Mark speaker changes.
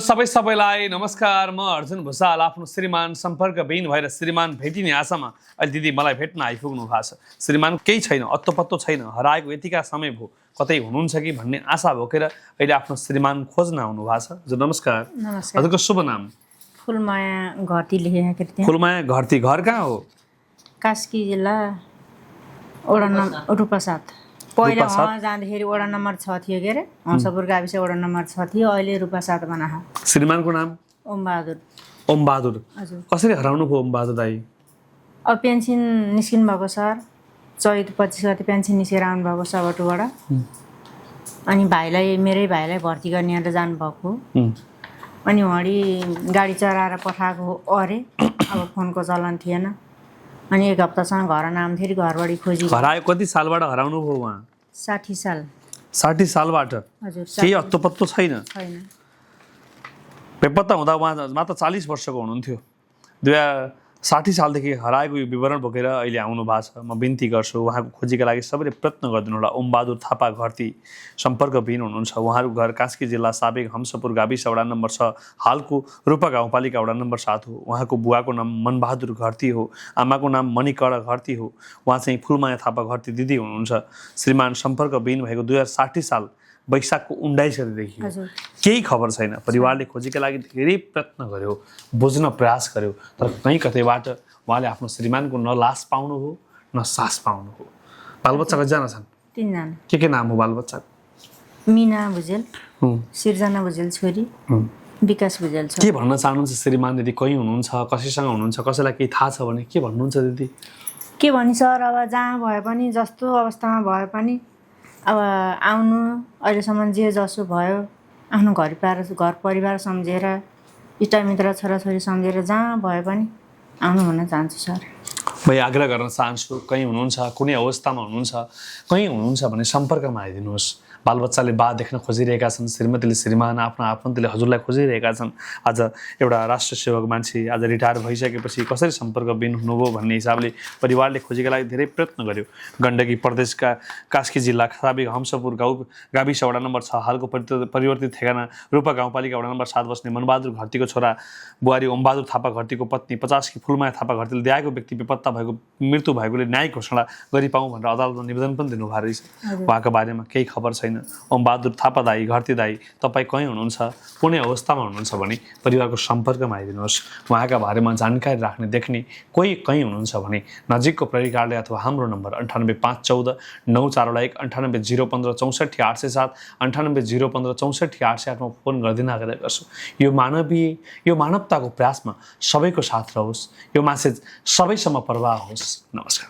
Speaker 1: सबैलाई नमस्कार। म अर्जुन भुसाल आफ्नो श्रीमान सम्पर्कविहीन भएर श्रीमान भेटिने आशामा अहिले दिदी मलाई भेट्न आइपुग्नु भएको छ। श्रीमान केही छैन, अत्तो छैन, हराएको यतिका समय भयो, कतै हुनुहुन्छ कि भन्ने आशा बोकेर अहिले आफ्नो श्रीमान खोज्न आउनु भएको छ। हजुर नमस्कार।
Speaker 2: नमस्कार।
Speaker 1: हजुरको शुभ नाम?
Speaker 2: फुलमाया घरती लेखेको थिएँ।
Speaker 1: फुलमाया घरती। घर कहाँ हो?
Speaker 2: कास्की जिल्ला वडा नम्बर रूपासाद। पहिला वहाँ जाँदाखेरि वडा नम्बर 6 थियो के अरे, हंसपुर गाविस वडा नम्बर 6 थियो, अहिले रूपासाद बनाहा।
Speaker 1: श्रीमानको नाम?
Speaker 2: ओम बहादुर।
Speaker 1: ओम बहादुर।
Speaker 2: हजुर।
Speaker 1: कसरी हराउनु भयो ओम बहादुर दाई?
Speaker 2: अब पेन्सन निस्किनु भएको सर, चैत 25 गते पेन्सन निस्केर आउनु भएको सबटुबाट। अनि मेरै भाइलाई भर्ती गर्ने भनेर जानुभएको। अनि वहाँडी गाडी चढाएर पठाएको अरे, अब फोनको चलन थिएन। अनि एक हप्तासम्म घर नआउँदाखेरि घरबाटै खोजी।
Speaker 1: हरायो कति सालबाट हराउनु भयो उहाँ?
Speaker 2: 60 साल।
Speaker 1: 60 सालबाट?
Speaker 2: हजुर।
Speaker 1: केही हत्तो छैन?
Speaker 2: छैन।
Speaker 1: बेपत्ता हुँदा उहाँ मात्र 40 वर्षको हुनुहुन्थ्यो। 2060 सालदेखि हराएको यो विवरण बोकेर अहिले आउनु भएको छ। म बिन्ती गर्छु उहाँको खोजीका लागि सबैले प्रयत्न गरिदिनु होला। ओम बहादुर थापा घरती सम्पर्कविहीन हुनुहुन्छ। उहाँको घर कास्की जिल्ला साबिक हंसपुर गाविस वडा नम्बर 6, हालको रूपा गाउँपालिका वडा नम्बर 7 हो। उहाँको बुवाको नाम मनबहादुर घरती हो, आमाको नाम मणिकर्ण घरती हो। उहाँ चाहिँ फुलमाया थापा घरती दिदी हुनुहुन्छ। श्रीमान सम्पर्कविहीन भएको 2060 साल वैशाखको 19 गतेदेखि केही खबर छैन। परिवारले खोजीका लागि धेरै प्रयत्न गर्यो, बुझ्न प्रयास गर्यो, तर कहीँ कतैबाट उहाँले आफ्नो श्रीमानको न लास पाउनु हो न सास पाउनु हो। बालबच्चा कतिजना छन्?
Speaker 2: 3 जना।
Speaker 1: के नाम हो बालबच्चा?
Speaker 2: मीना भुजेल, सिर्जना भुजेल छोरी, विकास भुजेल छोरी।
Speaker 1: के भन्न चाहनुहुन्छ श्रीमान दिदी? कहीँ हुनुहुन्छ, कसैसँग हुनुहुन्छ, कसैलाई केही थाहा छ भने के भन्नुहुन्छ दिदी?
Speaker 2: के भन्छ सर, अब जहाँ भए पनि, जस्तो अवस्थामा भए पनि अब आउनु, अहिलेसम्म जे जसो भयो आफ्नो घर परिवार सम्झेर, इष्टमित्र छोराछोरी सम्झेर जहाँ भए पनि आउनु भन्न चाहन्छु सर।
Speaker 1: म आग्रह गर्न चाहन्छु, कहीँ हुनुहुन्छ, कुनै अवस्थामा हुनुहुन्छ, कहीँ हुनुहुन्छ भने सम्पर्कमा आइदिनुहोस्। बालबच्चाले बा देख्न खोजिरहेका छन्, श्रीमतीले श्रीमान, आफ्नो आफन्तले हजुरलाई खोजिरहेका छन्। आज एउटा राष्ट्र सेवक मान्छे आज रिटायर भइसकेपछि कसरी सम्पर्कविहीन हुनुभयो भन्ने हिसाबले परिवारले खोजीका लागि धेरै प्रयत्न गर्यो। गण्डकी प्रदेशका कास्की जिल्ला साबिक हंसपुर गाविस वडा नम्बर 6, हालको परिवर्तित ठेगाना रूपा गाउँपालिका वडा नम्बर 7 बस्ने मनबहादुर घरतीको छोरा बुहारी ओम बहादुर थापा घरतीको पत्नी 50 की फुलमाया थापा घरतीले दिएको व्यक्ति बेपत्ता भएको, मृत्यु भएकोले न्यायिक घोषणा गरी पाऊँ भनेर अदालतमा निवेदन पनि दिनुभएको रहेछ। उहाँको बारेमा केही खबर छैन। ओम बहादुर थापा दाई, घरती दाई, तपाईँ कहीँ हुनुहुन्छ, कुनै अवस्थामा हुनुहुन्छ भने परिवारको सम्पर्कमा आइदिनुहोस्। उहाँका बारेमा जानकारी राख्ने, देख्ने कोही कहीँ हुनुहुन्छ भने नजिकको प्रहरी कार्यालय अथवा हाम्रो नम्बर 98514941 980115 64 807 980115 64 808मा फोन गरिदिन आग्रह गर्छु। यो मानवीय, यो मानवताको प्रयासमा सबैको साथ रहोस्। यो मेसेज सबैसम्म प्रवाह होस्। नमस्कार।